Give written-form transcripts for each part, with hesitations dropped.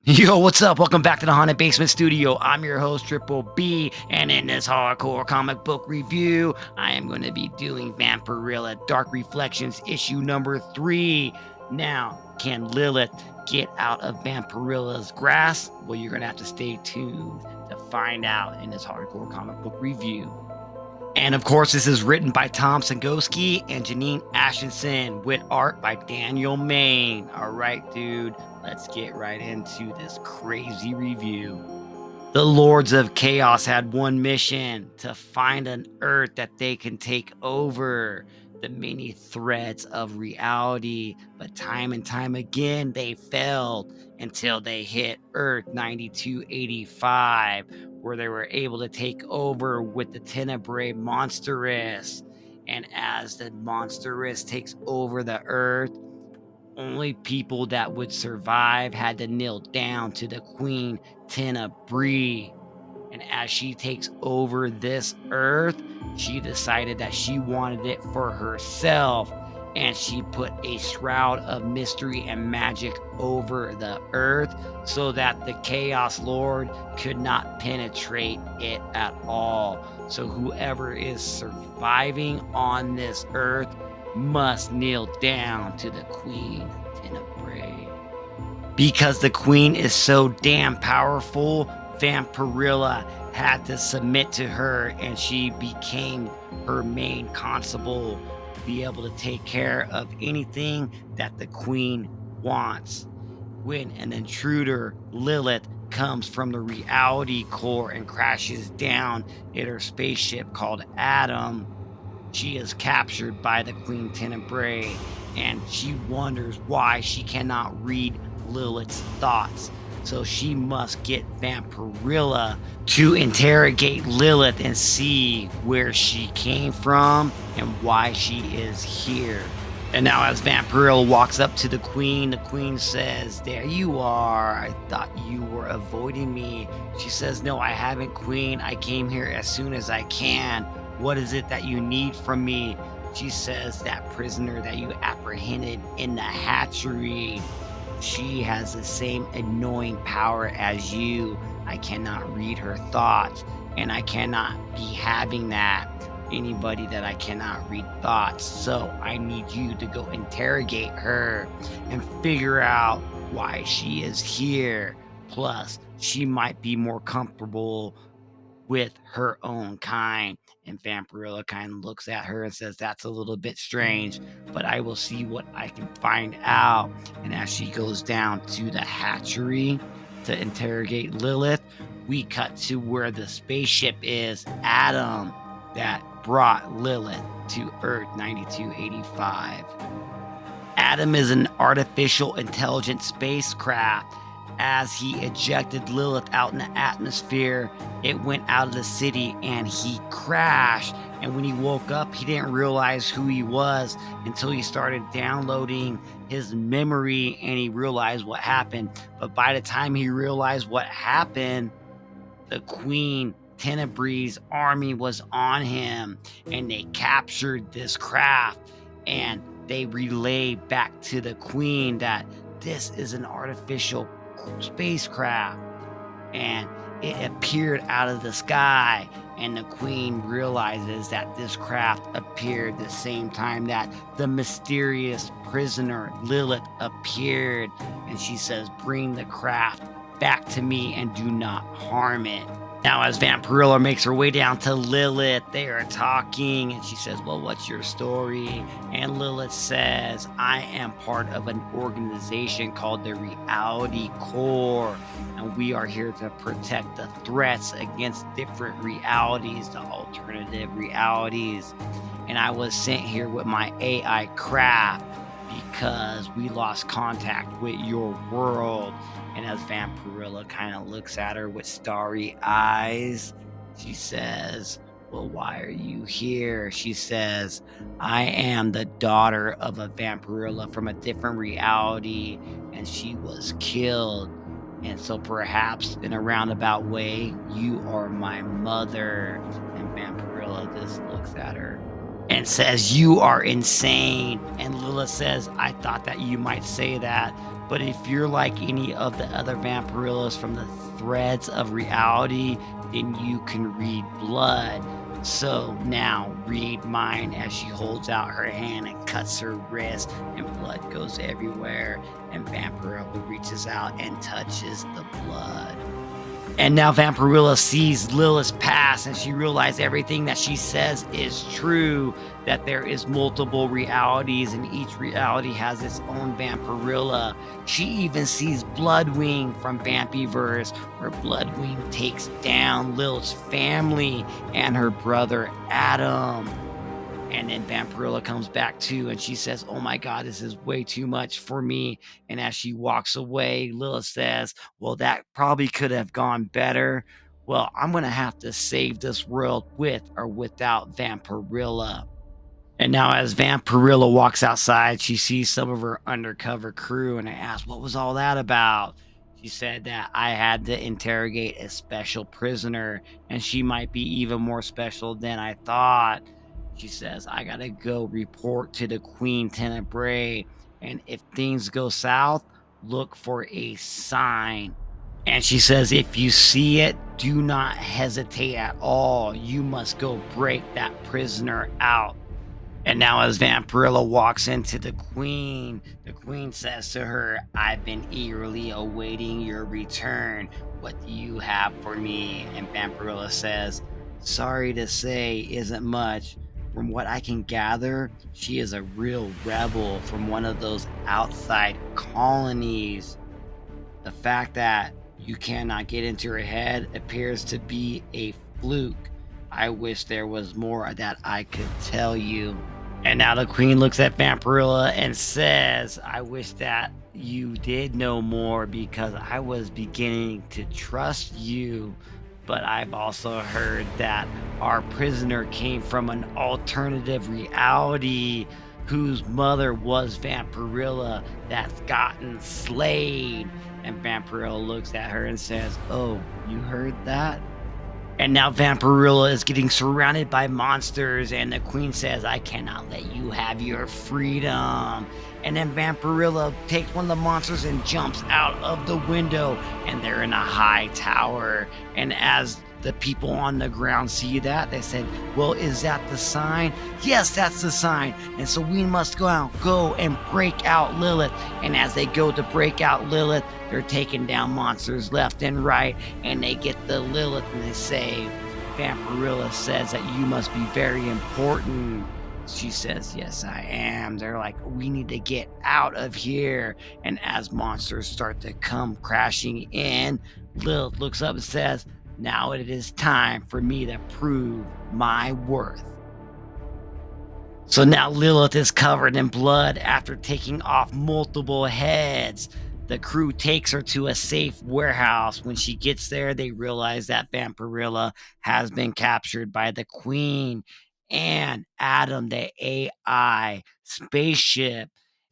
Yo, what's up? Welcome back to the Haunted Basement Studio. I'm your host, Triple B, and in this hardcore comic book review, I am going to be doing Vampirella Dark Reflections issue number 3. Now, can Lilith get out of Vampirella's grasp? Well, you're going to have to stay tuned to find out in this hardcore comic book review. And of course, this is written by Sniegoski and Jeannine Acheson with art by Daniel Maine. All right, dude, let's get right into this crazy review. The Lords of Chaos had one mission: to find an Earth that they can take over. The many threads of reality, but time and time again they failed until they hit Earth 9285, where they were able to take over with the Tenebri monstrous. And as the monstrous takes over the Earth, only people that would survive had to kneel down to the Queen Tenebri. And as she takes over this Earth, she decided that she wanted it for herself. And she put a shroud of mystery and magic over the Earth so that the Chaos Lord could not penetrate it at all. So whoever is surviving on this Earth must kneel down to the Queen Tenebri. Because the Queen is so damn powerful, Vampirella had to submit to her, and she became her main constable to be able to take care of anything that the Queen wants. When an intruder, Lilith, comes from the reality core and crashes down in her spaceship called Adam, she is captured by the Queen Tenebri, and she wonders why she cannot read Lilith's thoughts. So she must get Vampirella to interrogate Lilith and see where she came from and why she is here. And now as Vampirella walks up to the Queen says, "There you are. I thought you were avoiding me." She says, "No, I haven't, Queen. I came here as soon as I can. What is it that you need from me?" She says, "That prisoner that you apprehended in the hatchery. She has the same annoying power as you. I cannot read her thoughts, and I cannot be having that. Anybody that I cannot read thoughts. So I need you to go interrogate her and figure out why she is here. Plus, she might be more comfortable with her own kind." And Vampirella kind of looks at her and says, "That's a little bit strange, but I will see what I can find out." And as she goes down to the hatchery to interrogate Lilith, we cut to where the spaceship is, Adam, that brought Lilith to Earth 9285. Adam is an artificial intelligence spacecraft. As he ejected Lilith out in the atmosphere, it went out of the city and he crashed. And when he woke up, he didn't realize who he was until he started downloading his memory and he realized what happened. But by the time he realized what happened, the Queen Tenebri's army was on him and they captured this craft, and they relayed back to the Queen that this is an artificial spacecraft, and it appeared out of the sky. And the Queen realizes that this craft appeared the same time that the mysterious prisoner Lilith appeared, and she says, "Bring the craft back to me and do not harm it." Now, as Vampirella makes her way down to Lilith, they are talking, and she says, "Well, what's your story?" And Lilith says, "I am part of an organization called the Reality Core, and we are here to protect the threats against different realities, the alternative realities. And I was sent here with my AI craft because we lost contact with your world." And as Vampirella kind of looks at her with starry eyes, she says, "Well, why are you here?" She says, "I am the daughter of a Vampirella from a different reality, and she was killed. And so perhaps in a roundabout way, you are my mother." And Vampirella just looks at her and says, "You are insane." And Lilith says, "I thought that you might say that, but if you're like any of the other Vampirillas from the threads of reality, then you can read blood. So now read mine," as she holds out her hand and cuts her wrist, and blood goes everywhere. And Vampirella reaches out and touches the blood. And now Vampirella sees Lilith's past, and she realizes everything that she says is true, that there is multiple realities, and each reality has its own Vampirella. She even sees Bloodwing from Vampiverse, where Bloodwing takes down Lilith's family and her brother Adam. And then Vampirella comes back too, and she says, "Oh my God, this is way too much for me." And as she walks away, Lilith says, "Well, that probably could have gone better. Well, I'm going to have to save this world with or without Vampirella." And now, as Vampirella walks outside, she sees some of her undercover crew, and I asked, "What was all that about?" She said that I had to interrogate a special prisoner, and she might be even more special than I thought. She says, "I gotta go report to the Queen Tenebri, and if things go south, look for a sign." And she says, "If you see it, do not hesitate at all. You must go break that prisoner out." And now, as Vampirella walks into the Queen says to her, "I've been eagerly awaiting your return. What do you have for me?" And Vampirella says, "Sorry to say, isn't much. From what I can gather, she is a real rebel from one of those outside colonies. The fact that you cannot get into her head appears to be a fluke. I wish there was more that I could tell you." And now the Queen looks at Vampirella and says, "I wish that you did know more, because I was beginning to trust you. But I've also heard that our prisoner came from an alternative reality whose mother was Vampirella that's gotten slayed." And Vampirella looks at her and says, "Oh, you heard that?" And now Vampirella is getting surrounded by monsters, and the Queen says, "I cannot let you have your freedom." And then Vampirella takes one of the monsters and jumps out of the window, and they're in a high tower. And as the people on the ground see that, they said, "Well, is that the sign?" "Yes, that's the sign. And so we must go and break out Lilith." And as they go to break out Lilith, they're taking down monsters left and right, and they get the Lilith, and they say, "Vampirella says that you must be very important." She says, "Yes, I am." They're like, "We need to get out of here." And as monsters start to come crashing in, Lilith looks up and says, "Now it is time for me to prove my worth." So now Lilith is covered in blood after taking off multiple heads. The crew takes her to a safe warehouse. When she gets there, they realize that Vampirella has been captured by the Queen and Adam, the AI spaceship.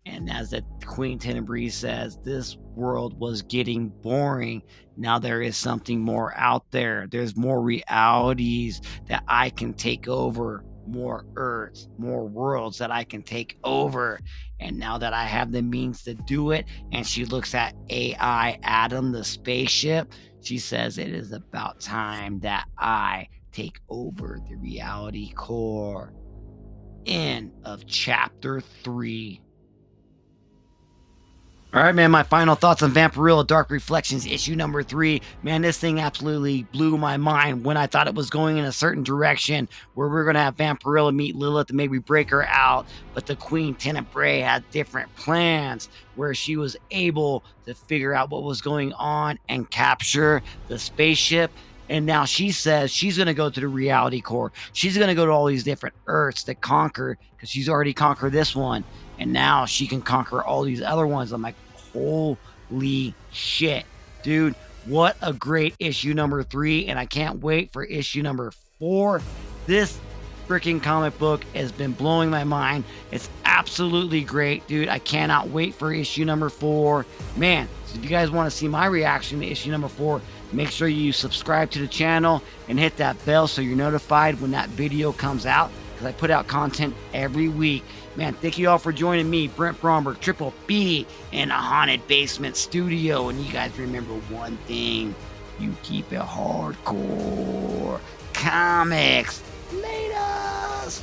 And as the Queen Tenebri says, "This world was getting boring. Now there is something more out there. There's more realities that I can take over, more Earths, more worlds that I can take over. And now that I have the means to do it," and she looks at AI Adam, the spaceship, she says, "It is about time that I take over the reality core." End of chapter 3. All right, man, my final thoughts on Vampirella Dark Reflections, issue number 3. Man, this thing absolutely blew my mind when I thought it was going in a certain direction where we're going to have Vampirella meet Lilith and maybe break her out. But the Queen Tenebri had different plans where she was able to figure out what was going on and capture the spaceship. And now she says she's going to go to the reality core. She's going to go to all these different Earths to conquer, because she's already conquered this one. And now she can conquer all these other ones. I'm like, holy shit, dude. What a great issue number 3. And I can't wait for issue number 4. This freaking comic book has been blowing my mind. It's absolutely great, dude. I cannot wait for issue number 4. Man, so if you guys want to see my reaction to issue number 4, make sure you subscribe to the channel and hit that bell so you're notified when that video comes out, because I put out content every week. Man, thank you all for joining me, Brent Bromberg, Triple B, in a haunted basement studio. And you guys remember one thing: you keep it hardcore comics. Laters.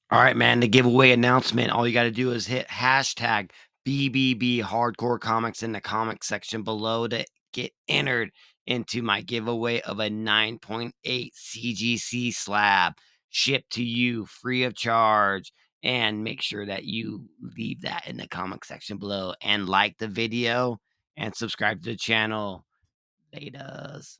All right, man. The giveaway announcement. All you got to do is hit hashtag BBB Hardcore Comics in the comment section below to get entered into my giveaway of a 9.8 CGC slab shipped to you free of charge. And make sure that you leave that in the comment section below and like the video and subscribe to the channel. Laters.